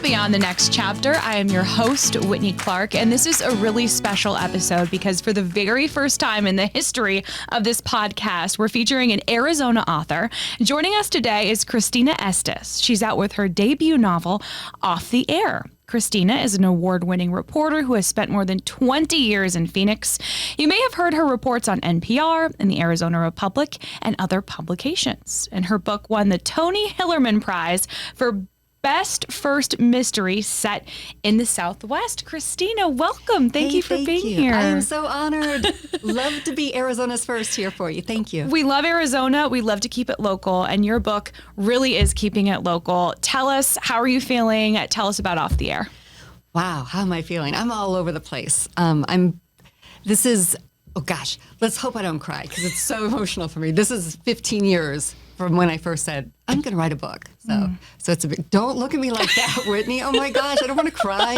to Beyond the Next Chapter. I am your host, Whitney Clark, and this is a really special episode because for the very first time in the history of this podcast, we're featuring an Arizona author. Joining us today is Christina Estes. She's out with her debut novel, Off the Air. Christina is an award-winning reporter who has spent more than 20 years in Phoenix. You may have heard her reports on NPR and the Arizona Republic and other publications. And her book won the Tony Hillerman Prize for Best First Mystery Set in the Southwest. Christina, welcome. Thank you for being here. I am so honored. Love to be Arizona's first here for you. Thank you. We love Arizona. We love to keep it local, and your book really is keeping it local. Tell us, how are you feeling? Tell us about Off the Air. Wow, how am I feeling? I'm all over the place. Let's hope I don't cry because it's so emotional for me. This is 15 years from when I first said, I'm going to write a book. So it's a bit, don't look at me like that, Whitney. Oh my gosh, I don't want to cry.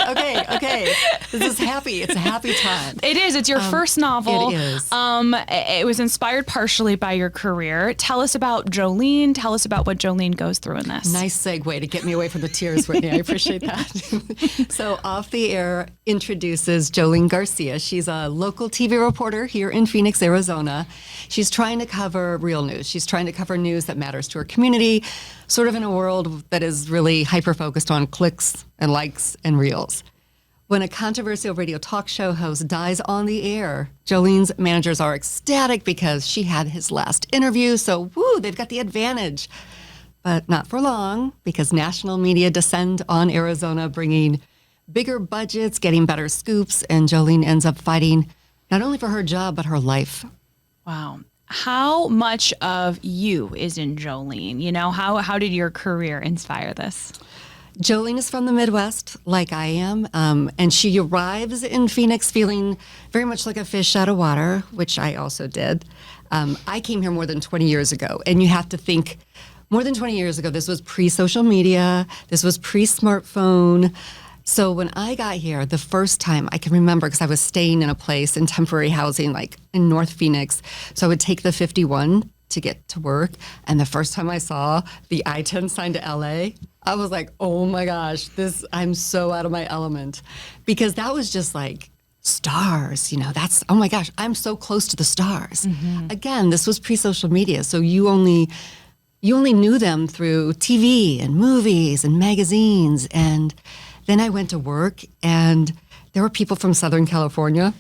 Okay. This is happy. It's a happy time. It is. It's your first novel. It is. It was inspired partially by your career. Tell us about Jolene. Tell us about what Jolene goes through in this. Nice segue to get me away from the tears, Whitney. I appreciate that. So Off the Air introduces Jolene Garcia. She's a local TV reporter here in Phoenix, Arizona. She's trying to cover real news. She's trying to cover news that matters to her community, sort of in a world that is really hyper-focused on clicks and likes and reels. When a controversial radio talk show host dies on the air, Jolene's managers are ecstatic because she had his last interview, so woo, they've got the advantage. But not for long, because national media descend on Arizona, bringing bigger budgets, getting better scoops, and Jolene ends up fighting not only for her job, but her life. Wow. How much of you is in Jolene? You know, how did your career inspire this? Jolene is from the Midwest, like I am, and she arrives in Phoenix feeling very much like a fish out of water, which I also did. I came here more than 20 years ago, and you have to think, more than 20 years ago, this was pre-social media, this was pre-smartphone. So when I got here, the first time I can remember, because I was staying in a place in temporary housing, like in North Phoenix, so I would take the 51 to get to work. And the first time I saw the I-10 sign to LA, I was like, oh my gosh, I'm so out of my element. Because that was just like stars, that's, oh my gosh, I'm so close to the stars. Mm-hmm. Again, this was pre-social media, so you only knew them through TV and movies and magazines. And then I went to work, and there were people from Southern California,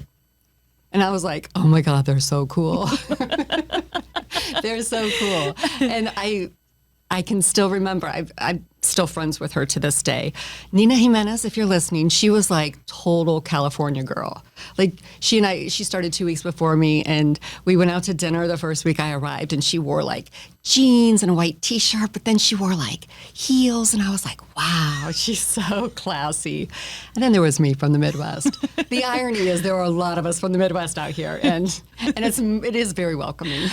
and I was like, oh my God, they're so cool. They're so cool. And I can still remember, I'm still friends with her to this day. Nina Jimenez, if you're listening, she was like total California girl. Like she started 2 weeks before me, and we went out to dinner the first week I arrived, and she wore like jeans and a white t-shirt, but then she wore like heels, and I was like, wow, she's so classy. And then there was me from the Midwest. The irony is there are a lot of us from the Midwest out here, and it is very welcoming.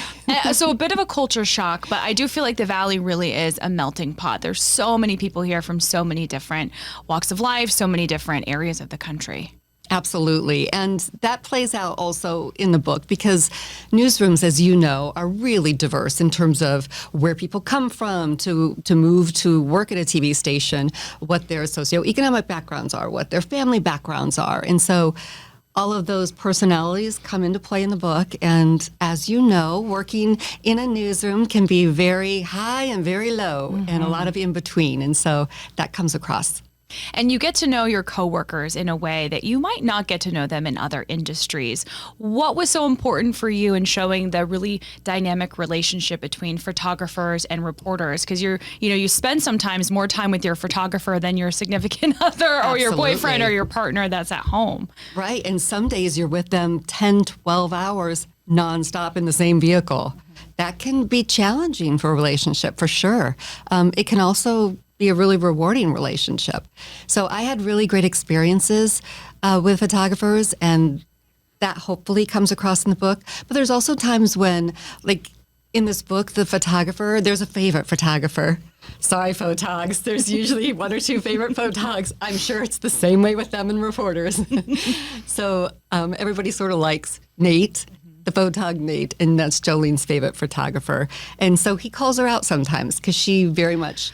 So a bit of a culture shock, but I do feel like the Valley really is a melting pot. There's so many people here from so many different walks of life, so many different areas of the country. Absolutely. And that plays out also in the book because newsrooms, as you know, are really diverse in terms of where people come from to move to work at a TV station, what their socioeconomic backgrounds are, what their family backgrounds are. And so all of those personalities come into play in the book. And as you know, working in a newsroom can be very high and very low, mm-hmm. and a lot of in between. And so that comes across. And you get to know your coworkers in a way that you might not get to know them in other industries. What was so important for you in showing the really dynamic relationship between photographers and reporters? Because you spend sometimes more time with your photographer than your significant other or Absolutely. Your boyfriend or your partner that's at home. Right. And some days you're with them 10, 12 hours nonstop in the same vehicle. That can be challenging for a relationship, for sure. It can also be a really rewarding relationship. So I had really great experiences with photographers, and that hopefully comes across in the book. But there's also times when, like in this book, there's a favorite photographer. Sorry, photogs. There's usually one or two favorite photogs. I'm sure it's the same way with them and reporters. So everybody sort of likes Nate, the photog Nate, and that's Jolene's favorite photographer. And so he calls her out sometimes because she very much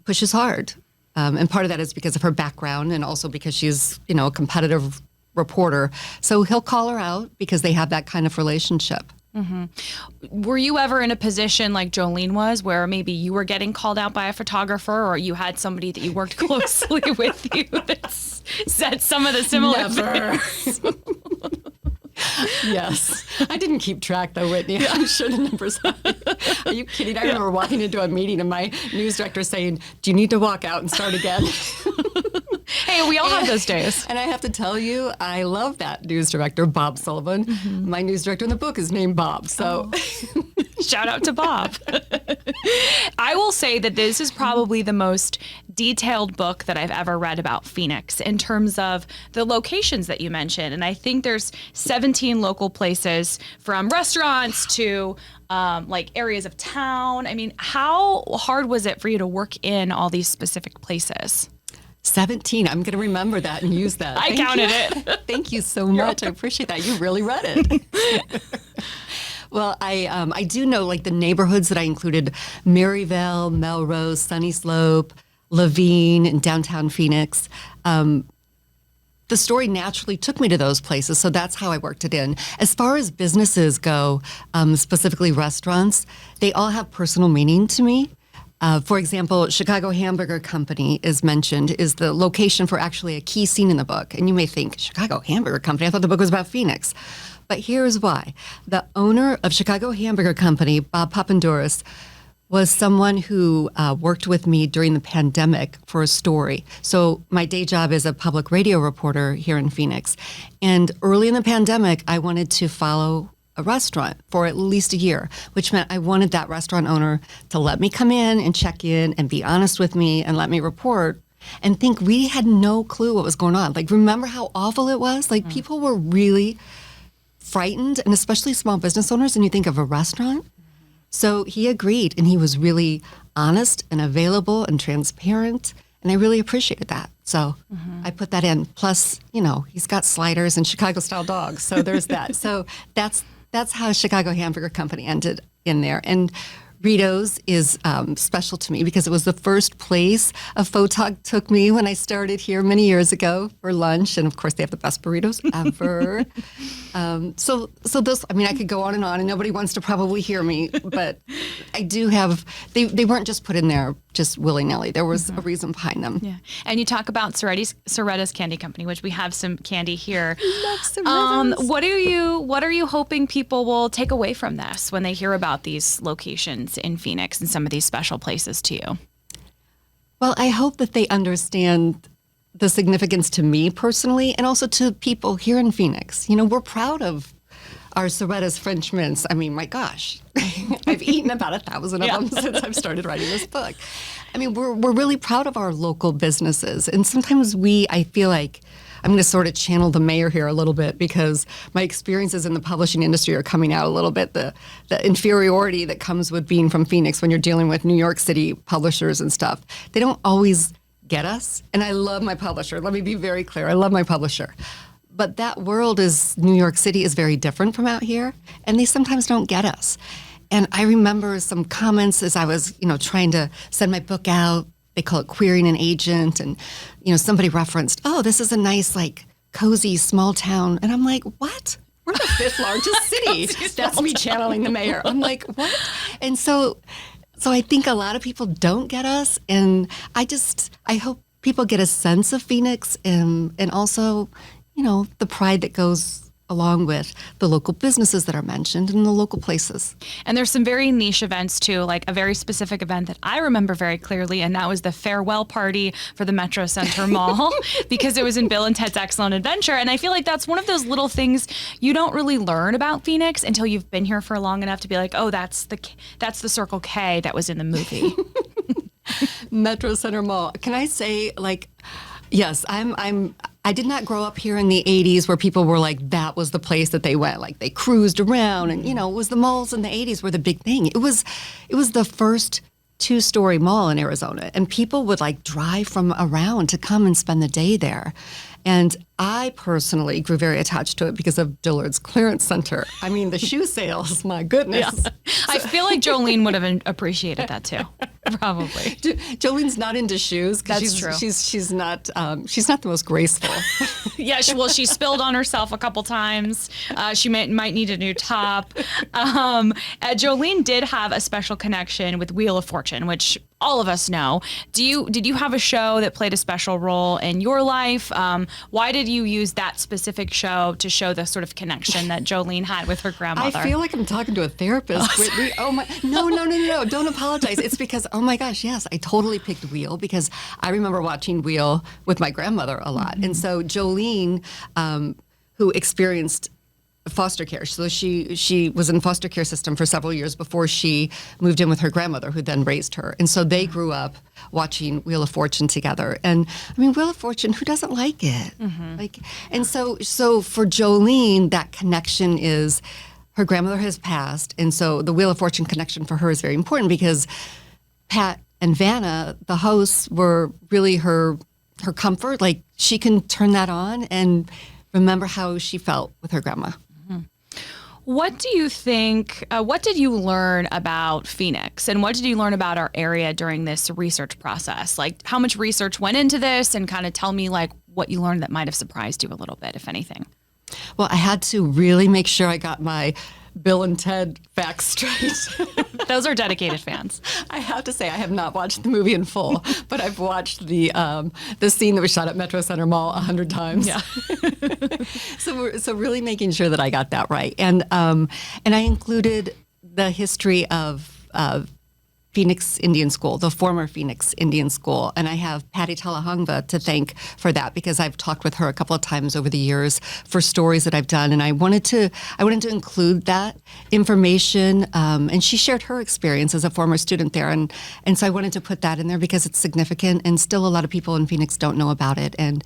pushes hard. And part of that is because of her background and also because she's, a competitive reporter. So he'll call her out because they have that kind of relationship. Mm-hmm. Were you ever in a position like Jolene was where maybe you were getting called out by a photographer or you had somebody that you worked closely with you that said some of the similar things? Yes. I didn't keep track though, Whitney. I'm sure the numbers are. Are you kidding? I remember walking into a meeting and my news director saying, "Do you need to walk out and start again?" Hey, we all have those days. And I have to tell you, I love that news director, Bob Sullivan. Mm-hmm. My news director in the book is named Bob. So shout out to Bob. I will say that this is probably the most detailed book that I've ever read about Phoenix in terms of the locations that you mentioned. And I think there's 17 local places from restaurants to like areas of town. I mean, how hard was it for you to work in all these specific places? 17. I'm going to remember that and use that. I counted it. Thank you so much. I appreciate that. You really read it. Well, I do know like the neighborhoods that I included: Maryvale, Melrose, Sunny Slope, Laveen, and downtown Phoenix. The story naturally took me to those places, so that's how I worked it in. As far as businesses go, specifically restaurants, they all have personal meaning to me. For example, Chicago Hamburger Company is mentioned, is the location for actually a key scene in the book. And you may think, Chicago Hamburger Company? I thought the book was about Phoenix. But here's why. The owner of Chicago Hamburger Company, Bob Papandouris, was someone who worked with me during the pandemic for a story. So my day job is a public radio reporter here in Phoenix. And early in the pandemic, I wanted to follow a restaurant for at least a year, which meant I wanted that restaurant owner to let me come in and check in and be honest with me and let me report and think we had no clue what was going on. Like, remember how awful it was? Like, people were really frightened, and especially small business owners, and you think of a restaurant. So he agreed, and he was really honest and available and transparent, and I really appreciated that. So I put that in. Plus, he's got sliders and Chicago-style dogs, so there's that. So that's how Chicago Hamburger Company ended in there. And Rito's is special to me because it was the first place a photog took me when I started here many years ago for lunch. And of course, they have the best burritos ever. So those, I could go on, and nobody wants to probably hear me, but I do have, they weren't just put in there just willy-nilly. There was a reason behind them. Yeah. And you talk about Seretta's Candy Company, which we have some candy here. Love Seretta's. What are you hoping people will take away from this when they hear about these locations in Phoenix and some of these special places to you? Well, I hope that they understand the significance to me personally and also to people here in Phoenix. We're proud of our Seretta's French mints. My gosh, I've eaten about 1,000 of them since I've started writing this book. We're really proud of our local businesses. And sometimes I feel like I'm going to sort of channel the mayor here a little bit because my experiences in the publishing industry are coming out a little bit. The inferiority that comes with being from Phoenix when you're dealing with New York City publishers and stuff. They don't always get us. And I love my publisher. Let me be very clear. I love my publisher. But that world New York City is very different from out here. And they sometimes don't get us. And I remember some comments as I was, trying to send my book out. They call it querying an agent. And, somebody referenced, oh, this is a nice, cozy small town. And I'm like, what? We're the 5th largest city. That's me channeling the mayor. I'm like, what? And so I think a lot of people don't get us. And I hope people get a sense of Phoenix and also, the pride that goes along with the local businesses that are mentioned and the local places. And there's some very niche events too, like a very specific event that I remember very clearly, and that was the farewell party for the Metro Center Mall because it was in Bill and Ted's Excellent Adventure. And I feel like that's one of those little things you don't really learn about Phoenix until you've been here for long enough to be like, oh, that's the Circle K that was in the movie. Metro Center Mall. Can I say, yes, I did not grow up here in the 80s where people were like, that was the place that they went. Like, they cruised around and, it was the malls in the 80s were the big thing. It was the first 2-story mall in Arizona, and people would drive from around to come and spend the day there. And I personally grew very attached to it because of Dillard's Clearance Center. I mean, the shoe sales, my goodness. Yeah. I feel like Jolene would have appreciated that too. Probably. Jolene's not into shoes. That's true. She's not the most graceful. Yeah, she spilled on herself a couple times. She might need a new top. Jolene did have a special connection with Wheel of Fortune, which all of us know. Did you have a show that played a special role in your life? Why did you use that specific show to show the sort of connection that Jolene had with her grandmother? I feel like I'm talking to a therapist, Whitney. Oh my, no, don't apologize. It's because, oh my gosh, yes, I totally picked Wheel because I remember watching Wheel with my grandmother a lot. Mm-hmm. And so Jolene, who experienced foster care. So she was in the foster care system for several years before she moved in with her grandmother, who then raised her. And so they grew up watching Wheel of Fortune together. And I mean, Wheel of Fortune, who doesn't like it? Mm-hmm. And so for Jolene, that connection is her grandmother has passed. And so the Wheel of Fortune connection for her is very important because Pat and Vanna, the hosts, were really her comfort. Like she can turn that on and remember how she felt with her grandma. What do you think, what did you learn about Phoenix and what did you learn about our area during this research process? Like how much research went into this and kind of tell me like what you learned that might have surprised you a little bit, if anything. Well, I had to really make sure I got my Bill and Ted facts straight. Those are dedicated fans. I have to say, I have not watched the movie in full, but I've watched the scene that was shot at Metro Center Mall 100 times. Yeah. So really making sure that I got that right, and I included the history of Phoenix Indian School, the former Phoenix Indian School. And I have Patty Talahangva to thank for that because I've talked with her a couple of times over the years for stories that I've done. And I wanted to include that information. And she shared her experience as a former student there. And so I wanted to put that in there because it's significant and still a lot of people in Phoenix don't know about it. And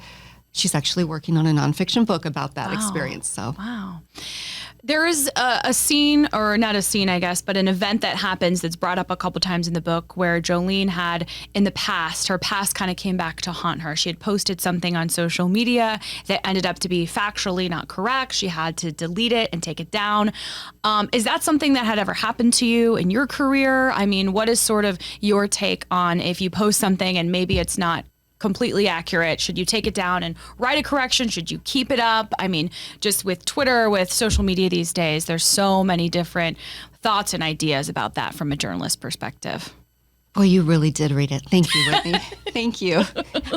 she's actually working on a nonfiction book about that experience. So wow. There is a scene, or not a scene, I guess, but an event that happens that's brought up a couple times in the book where Jolene had in the past, her past kind of came back to haunt her. She had posted something on social media that ended up to be factually not correct. She had to delete it and take it down. Is that something that had ever happened to you in your career? I mean, what is sort of your take on if you post something and maybe it's not completely accurate? Should you take it down and write a correction? Should you keep it up? I mean, just with Twitter, with social media these days, there's so many different thoughts and ideas about that from a journalist perspective. Oh, you really did read it. Thank you, Whitney. Thank you.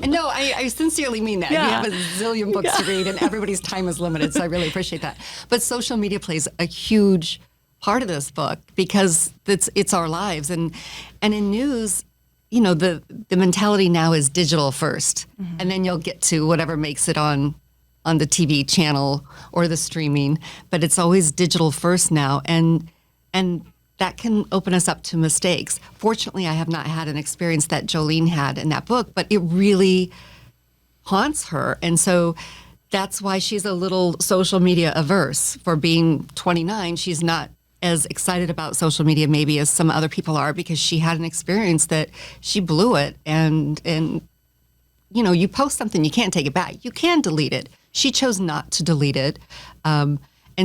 And no, I sincerely mean that. Yeah. You have a zillion books to read and everybody's time is limited, so I really appreciate that. But social media plays a huge part of this book because it's our lives. And in news, you know, the mentality now is digital first, mm-hmm. and then you'll get to whatever makes it on the TV channel or the streaming, but it's always digital first now, and that can open us up to mistakes. Fortunately, I have not had an experience that Jolene had in that book, but it really haunts her, and so that's why she's a little social media averse. For being 29, she's not as excited about social media maybe as some other people are because she had an experience that she blew it, and you know, you post something, you can't take it back. You can delete it. She chose not to delete it, and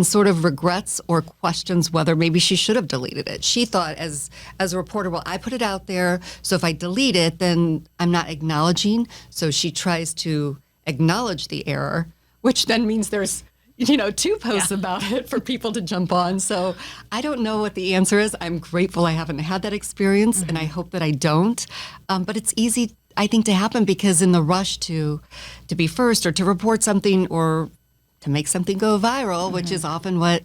sort of regrets or questions whether maybe she should have deleted it. She thought as a reporter, well, I put it out there, so if I delete it, then I'm not acknowledging. So she tries to acknowledge the error, which then means there's, you know, 2 posts about it for people to jump on. So I don't know what the answer is. I'm grateful I haven't had that experience, mm-hmm. and I hope that I don't. But it's easy, I think, to happen because in the rush to be first or to report something or to make something go viral, mm-hmm. which is often what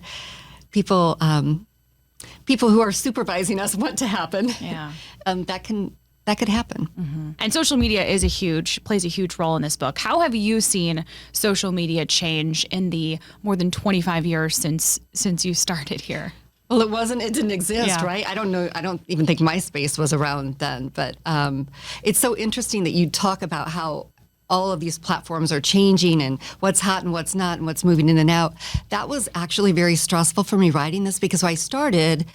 people who are supervising us want to happen, that could happen. Mm-hmm. And social media plays a huge role in this book. How have you seen social media change in the more than 25 years since you started here? Well, it didn't exist, right? I don't know. I don't even think MySpace was around then. But it's so interesting that you talk about how all of these platforms are changing and what's hot and what's not and what's moving in and out. That was actually very stressful for me writing this because when I started,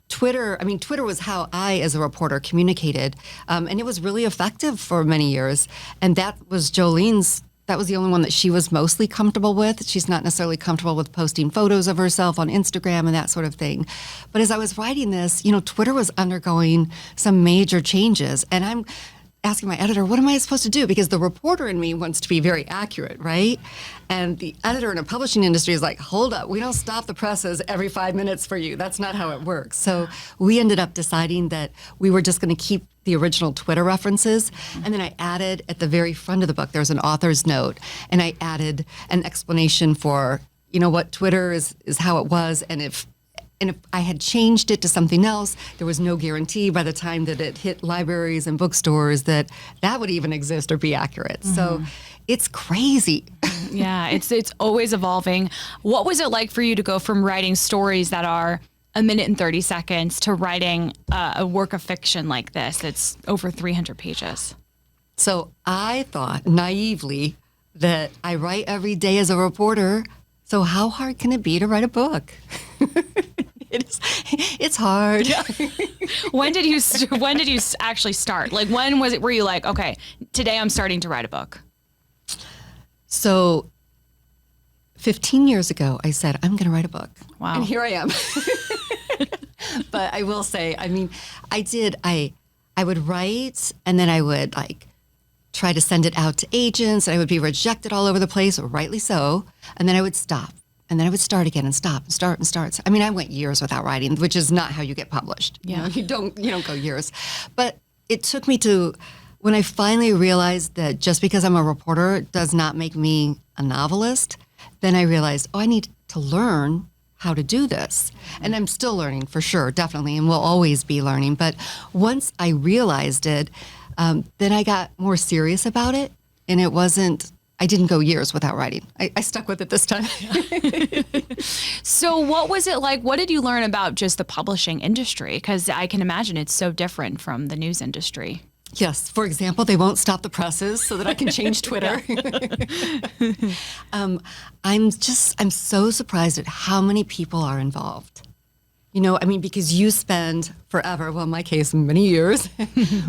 Twitter was how I, as a reporter, communicated. And it was really effective for many years. And that was Jolene's that was the only one that she was mostly comfortable with. She's not necessarily comfortable with posting photos of herself on Instagram and that sort of thing. But as I was writing this, Twitter was undergoing some major changes. And I'm asking my editor, what am I supposed to do? Because the reporter in me wants to be very accurate, right? And the editor in a publishing industry is like, hold up, we don't stop the presses every 5 minutes for you. That's not how it works. So we ended up deciding that we were just going to keep the original Twitter references. And then I added at the very front of the book, there's an author's note. And I added an explanation for, what Twitter is how it was. And if I had changed it to something else, there was no guarantee by the time that it hit libraries and bookstores that would even exist or be accurate. So it's crazy. Yeah, it's always evolving. What was it like for you to go from writing stories that are a minute and 30 seconds to writing a work of fiction like this that's over 300 pages? So I thought naively that I write every day as a reporter. So how hard can it be to write a book? It's hard. Yeah. When did you actually start? Like, when was it? Were you like, okay, today I'm starting to write a book? So 15 years ago, I said, I'm going to write a book. Wow. And here I am. But I will say, I would write, and then I would try to send it out to agents, and I would be rejected all over the place, rightly so. And then I would stop. And then I would start again and stop and start and start. I mean, I went years without writing, which is not how you get published. Yeah. You don't go years. But it took me to when I finally realized that just because I'm a reporter does not make me a novelist, then I realized, I need to learn how to do this. And I'm still learning for sure, definitely, and will always be learning. But once I realized it, then I got more serious about it. And I didn't go years without writing. I stuck with it this time. So what was it like? What did you learn about just the publishing industry? Because I can imagine it's so different from the news industry. Yes. For example, they won't stop the presses so that I can change Twitter. I'm so surprised at how many people are involved. Because you spend forever, well, in my case, many years,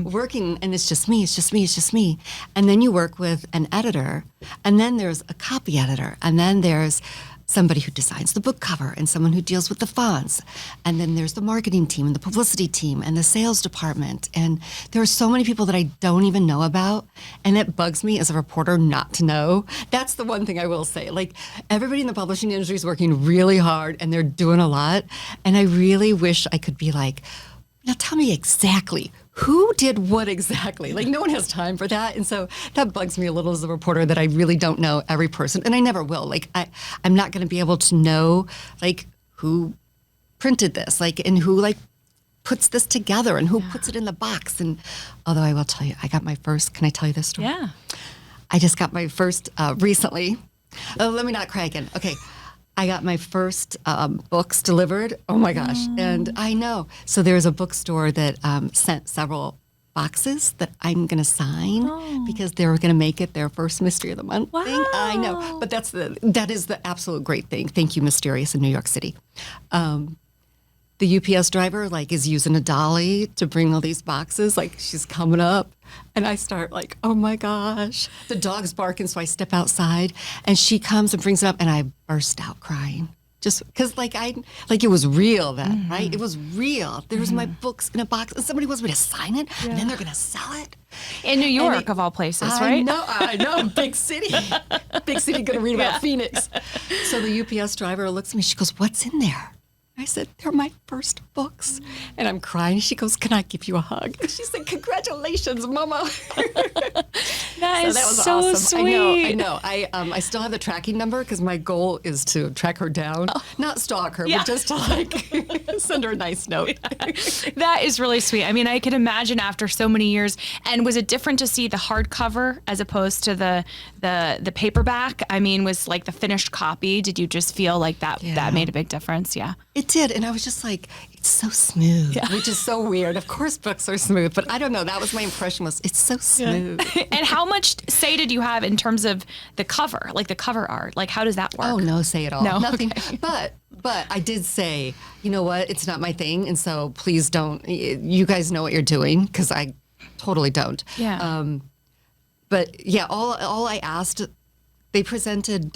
working, and it's just me. And then you work with an editor, and then there's a copy editor, and then there's somebody who designs the book cover and someone who deals with the fonts. And then there's the marketing team and the publicity team and the sales department. And there are so many people that I don't even know about. And it bugs me as a reporter not to know. That's the one thing I will say. Everybody in the publishing industry is working really hard and they're doing a lot. And I really wish I could be like, now tell me exactly who did what exactly. No one has time for that. And so that bugs me a little as a reporter that I really don't know every person. And I never will. I'm not going to be able to know, who printed this, and who, puts this together and who puts it in the box. And although I will tell you, can I tell you this story? Yeah. I just got my first recently. Oh, let me not cry again. Okay. I got my first books delivered. Oh my gosh. And I know. So there's a bookstore that sent several boxes that I'm going to sign because they're going to make it their first Mystery of the Month thing. I know. But that is the absolute great thing. Thank you, Mysterious in New York City. The UPS driver is using a dolly to bring all these boxes. She's coming up and I start oh my gosh. The dog's barking, so I step outside and she comes and brings it up and I burst out crying. Just because it was real then, right? It was real. There's my books in a box and somebody wants me to sign it and then they're going to sell it. In New York, of all places, right? I know, big city. Big city going to read about Phoenix. So the UPS driver looks at me, she goes, what's in there? I said, they're my first books. And I'm crying. She goes, can I give you a hug? And she said, congratulations, Mama. That was so awesome. Sweet. I know. I still have the tracking number because my goal is to track her down. Not stalk her, but just to send her a nice note. That is really sweet. I mean, I can imagine after so many years. And was it different to see the hardcover as opposed to the paperback? I mean, was the finished copy, did you just feel that made a big difference? Yeah. It did, and I was just it's so smooth, which is so weird. Of course books are smooth, but I don't know. That was my impression it's so smooth. Yeah. And how much say did you have in terms of the cover, the cover art? How does that work? Oh, no say at all. No? Nothing. Okay. But I did say, you know what? It's not my thing, and so please don't. You guys know what you're doing, because I totally don't. Yeah. But yeah, all I asked They presented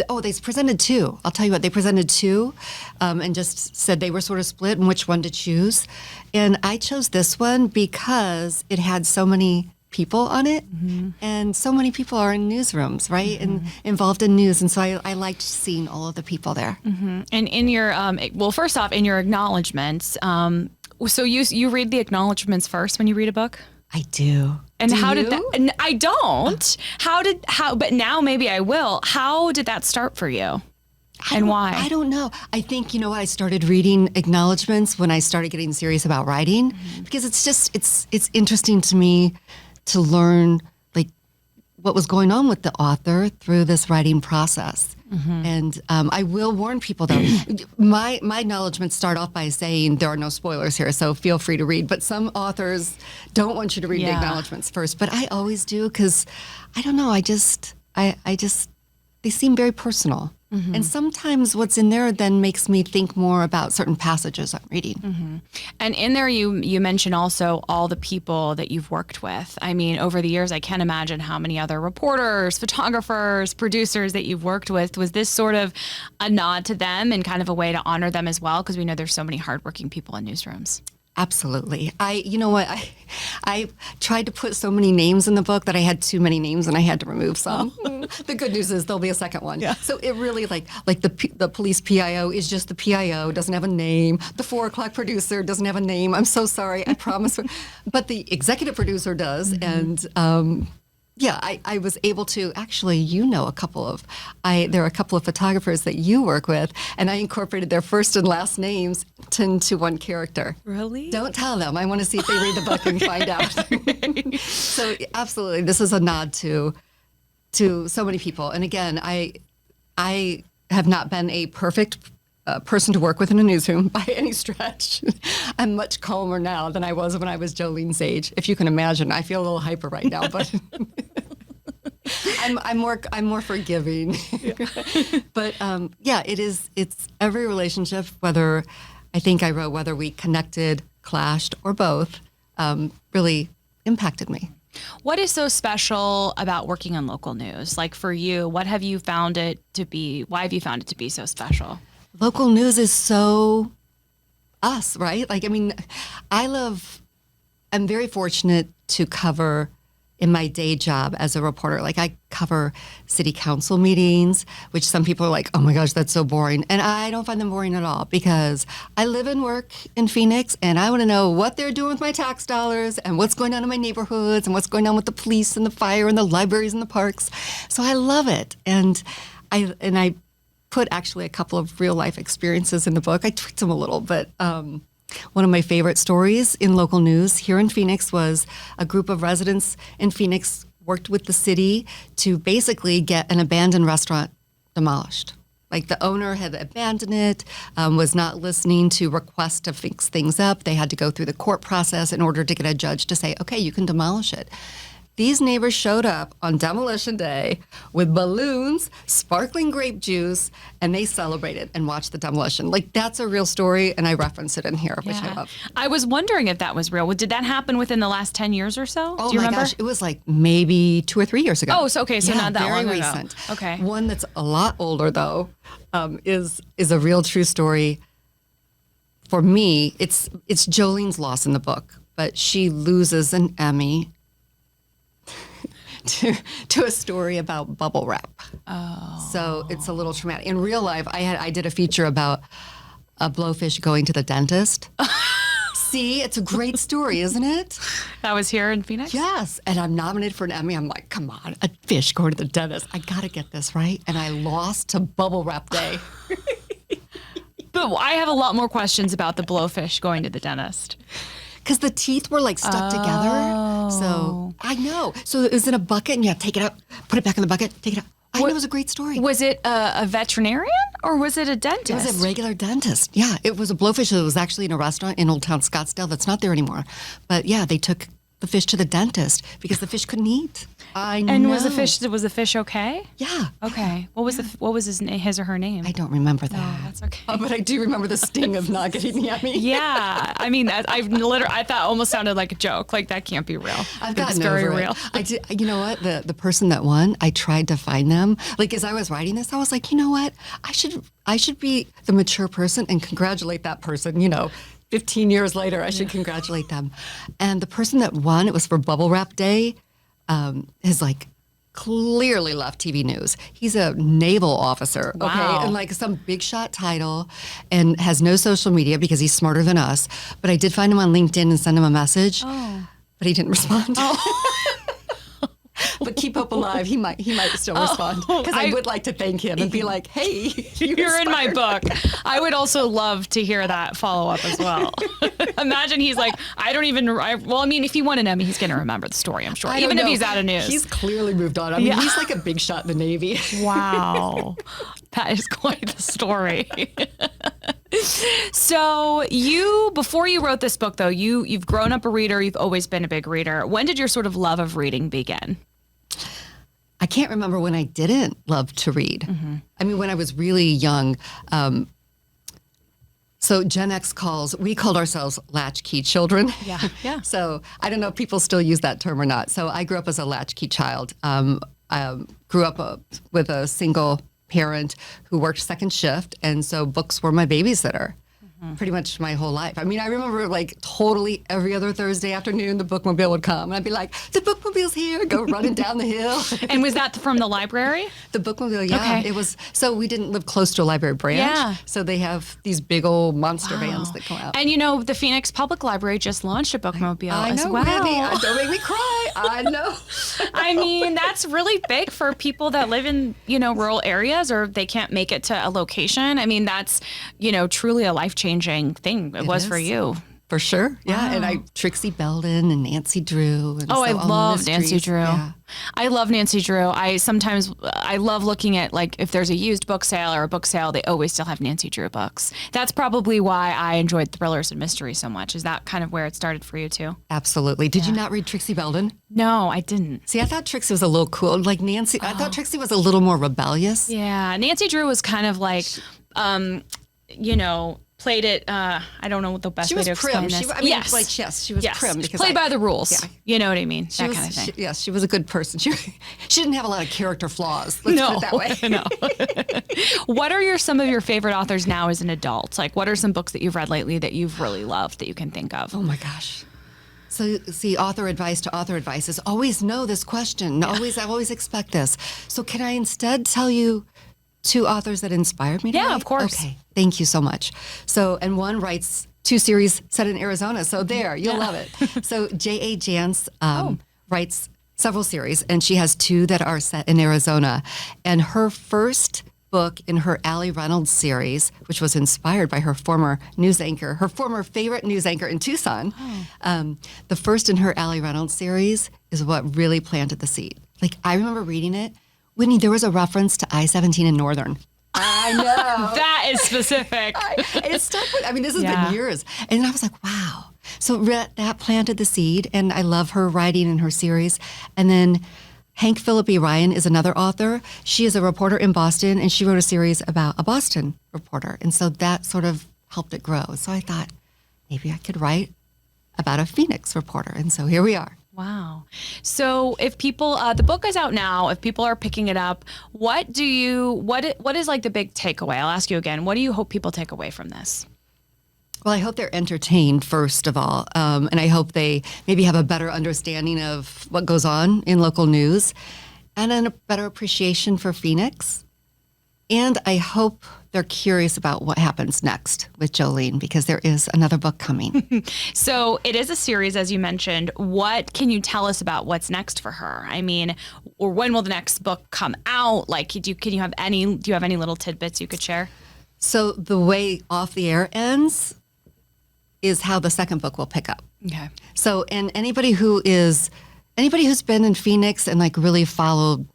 two. I'll tell you what, they presented two and just said they were sort of split and which one to choose. And I chose this one because it had so many people on it, and so many people are in newsrooms, right, and involved in news, and so I liked seeing all of the people there. And in your first off, in your acknowledgements, so you read the acknowledgements first when you read a book? I do. And Do how you? did that? And I don't. But now maybe I will. How did that start for you? And why? I don't know. I think, I started reading acknowledgements when I started getting serious about writing, because it's interesting to me to learn like what was going on with the author through this writing process. And I will warn people, though, my acknowledgements start off by saying there are no spoilers here, so feel free to read. But some authors don't want you to read the acknowledgements first. But I always do, because I don't know. I just they seem very personal. And sometimes what's in there then makes me think more about certain passages I'm reading. And in there, you mention also all the people that you've worked with. I mean, over the years, I can't imagine how many other reporters, photographers, producers that you've worked with. Was this sort of a nod to them and kind of a way to honor them as well? Because we know there's so many hardworking people in newsrooms. Absolutely. You know what? I tried to put so many names in the book that I had too many names and I had to remove some. The good news is there'll be a second one. Yeah. So it really like the police PIO is just the PIO, doesn't have a name. The 4 o'clock producer doesn't have a name. I'm so sorry. I promise. But the executive producer does. And I was able to actually, there are a couple of photographers that you work with, and I incorporated their first and last names into one character. Really? Don't tell them. I want to see if they read the book and find out. So absolutely, this is a nod to so many people. And again, I have not been a perfect person to work with in a newsroom by any stretch. I'm much calmer now than I was when I was Jolene's age. If you can imagine, I feel a little hyper right now, but I'm more forgiving. But it's every relationship, whether I think I wrote whether we connected, clashed, or both, really impacted me. What is so special about working on local news? Like for you, what have you found it to be? Why have you found it to be so special? Local news is so us, right? Like, I mean, I'm very fortunate to cover in my day job as a reporter. Like, I cover city council meetings, which some people are like, oh my gosh, that's so boring. And I don't find them boring at all, because I live and work in Phoenix and I want to know what they're doing with my tax dollars and what's going on in my neighborhoods and what's going on with the police and the fire and the libraries and the parks. So I love it. And I put actually a couple of real life experiences in the book. I tweaked them a little, but one of my favorite stories in local news here in Phoenix was a group of residents in Phoenix worked with the city to basically get an abandoned restaurant demolished. Like, the owner had abandoned it, was not listening to requests to fix things up. They had to go through the court process in order to get a judge to say, okay, you can demolish it. These neighbors showed up on demolition day with balloons, sparkling grape juice, and they celebrated and watched the demolition. Like, that's a real story, and I reference it in here, which I love. I was wondering if that was real. Did that happen within the last 10 years or so? Oh, do you remember? Gosh, it was like maybe 2 or 3 years ago. Oh, so okay, so not that very long recent. ago. Okay. One that's a lot older, though, is a real true story. For me, it's Jolene's loss in the book, but she loses an Emmy to a story about bubble wrap. Oh. So it's a little traumatic. In real life, I did a feature about a blowfish going to the dentist. See, it's a great story, isn't it? That was here in Phoenix? Yes. And I'm nominated for an Emmy. I'm like, come on, a fish going to the dentist. I got to get this right. And I lost to bubble wrap day. But I have a lot more questions about the blowfish going to the dentist. Because the teeth were like stuck together. So I know. So it was in a bucket and you have to take it out, put it back in the bucket, take it out. I know, it was a great story. Was it a veterinarian or was it a dentist? It was a regular dentist. Yeah, it was a blowfish that was actually in a restaurant in Old Town Scottsdale that's not there anymore. But yeah, they took the fish to the dentist because the fish couldn't eat. I know. And was the fish okay? Yeah. Okay. What was his or her name? I don't remember that. Oh, that's okay. But I do remember the sting of not getting the Emmy. Yeah. I mean, I thought almost sounded like a joke. Like that can't be real. I've gotten it's very over real. it. I did, you know what? The person that won, I tried to find them. Like as I was writing this, I was like, you know what? I should be the mature person and congratulate that person, 15 years later, I should congratulate them. And the person that won, it was for Bubble Wrap Day, is like clearly left TV news. He's a naval officer, Wow. okay? And like some big shot title and has no social media because he's smarter than us. But I did find him on LinkedIn and send him a message. Oh. But he didn't respond. But keep hope alive. He might still respond because I would like to thank him and be like, "Hey, you're in my book." I would also love to hear that follow up as well. Imagine he's like, if he won an Emmy, he's going to remember the story. I'm sure, even if he's out of news. He's clearly moved on. I mean, he's like a big shot in the Navy. Wow, that is quite the story. So before you wrote this book, though, you've grown up a reader. You've always been a big reader. When did your sort of love of reading begin? I can't remember when I didn't love to read. Mm-hmm. I mean, when I was really young. So Gen X we called ourselves latchkey children. Yeah. So I don't know if people still use that term or not. So I grew up as a latchkey child. Grew up with a single parent who worked second shift, and so books were my babysitter. Pretty much my whole life. I mean, I remember like totally every other Thursday afternoon, the bookmobile would come and I'd be like, the bookmobile's here, go running down the hill. And was that from the library? The bookmobile, yeah. Okay. It was, so we didn't live close to a library branch. Yeah. So they have these big old monster vans that come out. And the Phoenix Public Library just launched a bookmobile as well. Whitney, don't make me cry. I know. I mean, that's really big for people that live in, rural areas or they can't make it to a location. I mean, that's, truly a life-changing thing. It was for you. For sure. Yeah. Wow. And Trixie Belden and Nancy Drew. And I love Nancy Drew. Yeah. I love Nancy Drew. I love looking at like if there's a used book sale or a book sale, they always still have Nancy Drew books. That's probably why I enjoyed thrillers and mysteries so much. Is that kind of where it started for you too? Absolutely. Did you not read Trixie Belden? No, I didn't. See, I thought Trixie was a little cool. Like Nancy, I thought Trixie was a little more rebellious. Yeah. Nancy Drew was kind of like, played it. I don't know what the best way to explain this. She was prim. Because played by the rules. Yeah. You know what I mean? That kind of thing. Yes, she was a good person. She didn't have a lot of character flaws. Let's put it that way. No. What are some of your favorite authors now as an adult? Like, what are some books that you've read lately that you've really loved that you can think of? Oh my gosh. So, see, author advice to author advice is always know this question. I always expect this. So, can I instead tell you two authors that inspired me to write? Of course. Okay, thank you so much. So, and one writes 2 series set in Arizona. So there, you'll love it. So J.A. Jance writes several series, and she has 2 that are set in Arizona. And her first book in her Allie Reynolds series, which was inspired by her former favorite news anchor in Tucson. The first in her Allie Reynolds series is what really planted the seed. Like, I remember reading it. Whitney, there was a reference to I-17 in Northern. I know. That is specific. It stuck with, this has been years. And I was like, wow. So that planted the seed, and I love her writing in her series. And then Hank Philippi Ryan is another author. She is a reporter in Boston, and she wrote a series about a Boston reporter. And so that sort of helped it grow. So I thought, maybe I could write about a Phoenix reporter. And so here we are. Wow. So if people, the book is out now, if people are picking it up, what is like the big takeaway? I'll ask you again. What do you hope people take away from this? Well, I hope they're entertained, first of all. And I hope they maybe have a better understanding of what goes on in local news and then a better appreciation for Phoenix. And I hope they're curious about what happens next with Jolene, because there is another book coming. So it is a series, as you mentioned. What can you tell us about what's next for her? I mean, or when will the next book come out? Like, do you have any little tidbits you could share? So the way Off the Air ends is how the second book will pick up. Okay. So, and anybody who's been in Phoenix and like really followed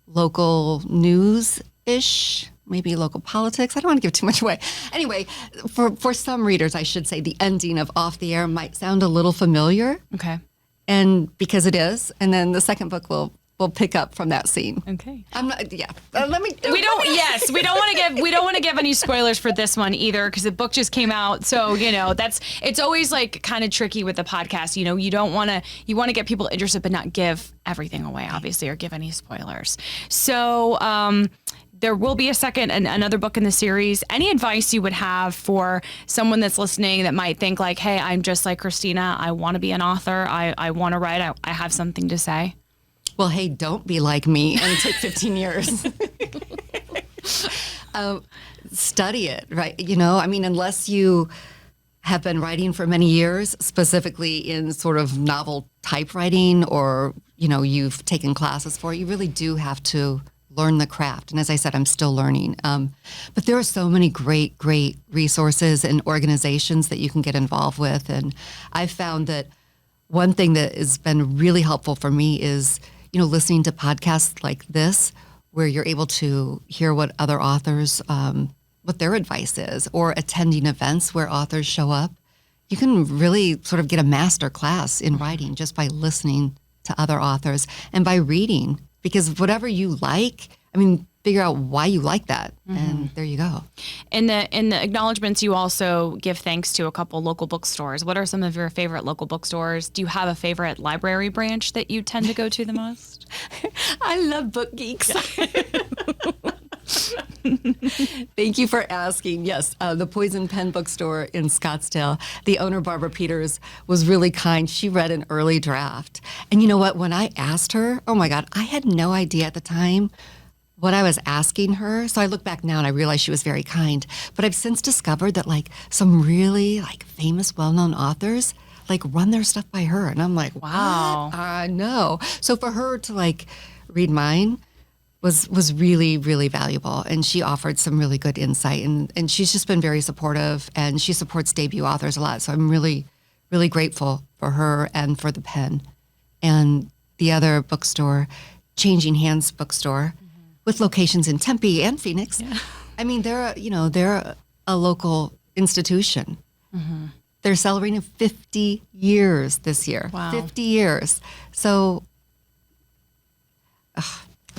local news-ish, maybe local politics. I don't want to give too much away. Anyway, for some readers, I should say the ending of Off the Air might sound a little familiar. Okay. and because it is, and then the second book will pick up from that scene. Okay. I'm not. Yeah. Let me. We don't. Yes, we don't want to give any spoilers for this one either, because the book just came out. So it's always like kind of tricky with the podcast. You want to get people interested, but not give everything away, obviously, or give any spoilers. So there will be another book in the series. Any advice you would have for someone that's listening that might think like, hey, I'm just like Christina. I want to be an author. I want to write. I have something to say. Well, hey, don't be like me and take 15 years. Study it, right? Unless you have been writing for many years, specifically in sort of novel typewriting, or, you've taken classes for it, you really do have to learn the craft. And as I said, I'm still learning. But there are so many great, great resources and organizations that you can get involved with. And I've found that one thing that has been really helpful for me is listening to podcasts like this, where you're able to hear what other authors, what their advice is, or attending events where authors show up. You can really sort of get a master class in writing just by listening to other authors and by reading, because whatever you like, figure out why you like that, and there you go. In the acknowledgements, you also give thanks to a couple local bookstores. What are some of your favorite local bookstores? Do you have a favorite library branch that you tend to go to the most? I love Book Geeks. Thank you for asking. Yes, the Poison Pen bookstore in Scottsdale. The owner, Barbara Peters, was really kind. She read an early draft. And you know what? When I asked her, oh my God, I had no idea at the time what I was asking her. So I look back now and I realize she was very kind. But I've since discovered that some really famous, well-known authors run their stuff by her. And I'm like, wow. What? I know. So for her to read mine was really, really valuable. And she offered some really good insight. And she's just been very supportive, and she supports debut authors a lot. So I'm really, really grateful for her and for the pen. And the other bookstore, Changing Hands Bookstore, with locations in Tempe and Phoenix. Yeah. They're a local institution. Mm-hmm. They're celebrating 50 years this year. Wow. 50 years. So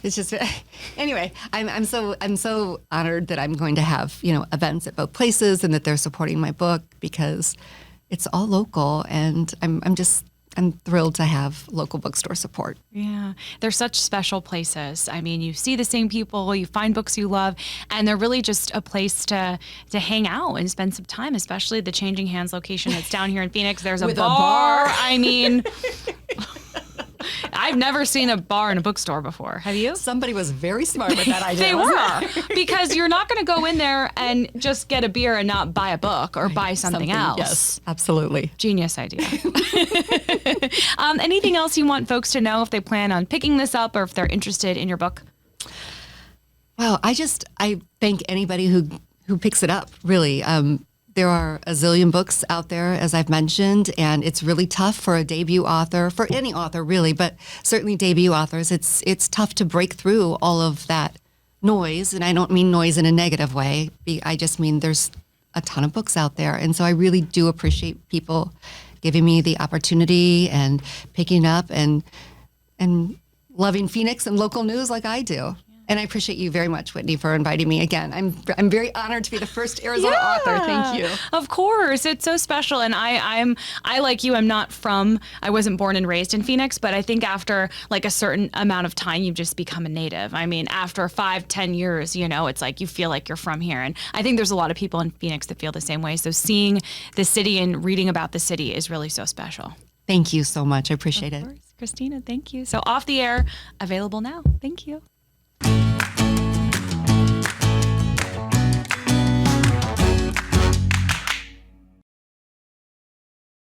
it's just anyway. I'm so honored that I'm going to have events at both places, and that they're supporting my book, because it's all local, and I'm thrilled to have local bookstore support. Yeah, they're such special places. You see the same people, you find books you love, and they're really just a place to hang out and spend some time, especially the Changing Hands location that's down here in Phoenix. There's a bar. I've never seen a bar in a bookstore before. Have you? Somebody was very smart with that idea. They were. Because you're not going to go in there and just get a beer and not buy a book or buy something else. Yes, absolutely. Genius idea. Anything else you want folks to know if they plan on picking this up, or if they're interested in your book? Well, I thank anybody who picks it up, really. There are a zillion books out there, as I've mentioned, and it's really tough for a debut author, for any author really, but certainly debut authors. It's tough to break through all of that noise, and I don't mean noise in a negative way. I just mean there's a ton of books out there, and so I really do appreciate people giving me the opportunity and picking up and loving Phoenix and local news like I do. And I appreciate you very much, Whitney, for inviting me again. I'm very honored to be the first Arizona author. Thank you. Of course, it's so special. And I like you. I wasn't born and raised in Phoenix, but I think after a certain amount of time, you just become a native. After 5-10 years, it's like you feel like you're from here. And I think there's a lot of people in Phoenix that feel the same way. So seeing the city and reading about the city is really so special. Thank you so much. I appreciate it. Of course, Christina. Thank you. So Off the Air, available now. Thank you.